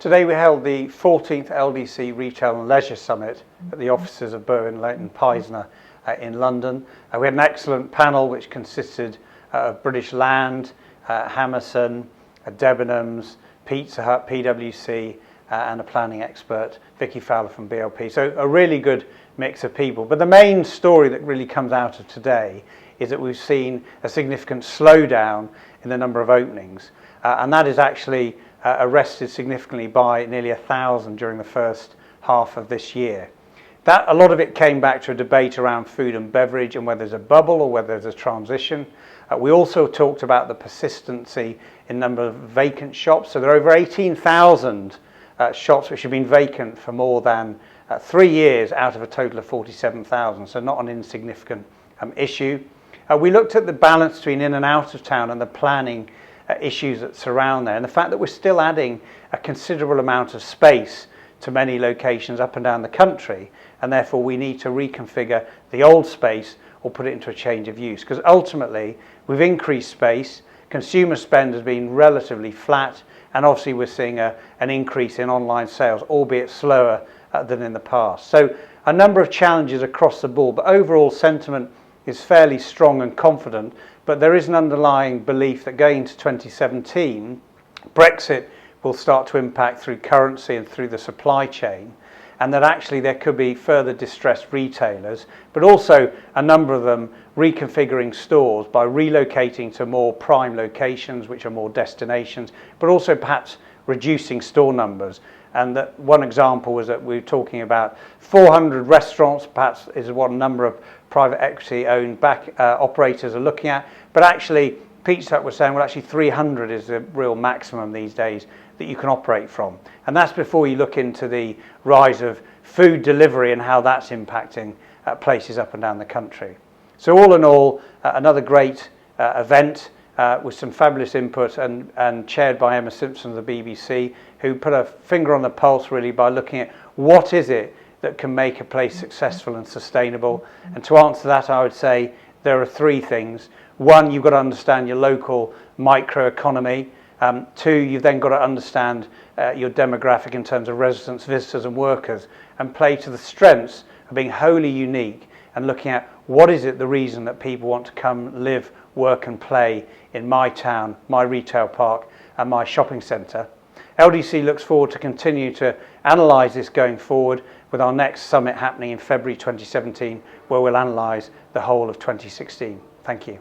Today we held the 14th LDC Retail and Leisure Summit at the offices of Bowen, Leighton, Peisner in London. We had an excellent panel which consisted of British Land, Hammerson, Debenhams, Pizza Hut, PwC and a planning expert, Vicky Fowler from BLP. So a really good mix of people. But the main story that really comes out of today is that we've seen a significant slowdown in the number of openings. And that is actually arrested significantly by nearly 1,000 during the first half of this year. A lot of it came back to a debate around food and beverage and whether there's a bubble or whether there's a transition. We also talked about the persistency in number of vacant shops. So there are over 18,000 shops which have been vacant for more than 3 years out of a total of 47,000. So not an insignificant issue. We looked at the balance between in and out of town and the planning issues that surround there, and the fact that we're still adding a considerable amount of space to many locations up and down the country, and therefore we need to reconfigure the old space or put it into a change of use, because ultimately we've increased space, consumer spend has been relatively flat, and obviously we're seeing an increase in online sales, albeit slower than in the past. So a number of challenges across the board, but overall sentiment is fairly strong and confident. But there is an underlying belief that going into 2017, Brexit will start to impact through currency and through the supply chain, and that actually there could be further distressed retailers, but also a number of them reconfiguring stores by relocating to more prime locations, which are more destinations, but also perhaps reducing store numbers. And that one example was that we were talking about 400 restaurants, perhaps is what a number of private equity owned operators are looking at. But actually, Pizza Hut was saying, well, actually 300 is the real maximum these days that you can operate from. And that's before you look into the rise of food delivery and how that's impacting places up and down the country. So all in all, another great event. With some fabulous input and chaired by Emma Simpson of the BBC, who put a finger on the pulse really by looking at what is it that can make a place successful and sustainable. And to answer that, I would say there are 3 things. 1, you've got to understand your local microeconomy. 2, you've then got to understand your demographic in terms of residents, visitors and workers, and play to the strengths of being wholly unique and looking at what is it the reason that people want to come live, work and play in my town, my retail park and my shopping centre. LDC looks forward to continue to analyse this going forward, with our next summit happening in February 2017, where we'll analyse the whole of 2016. Thank you.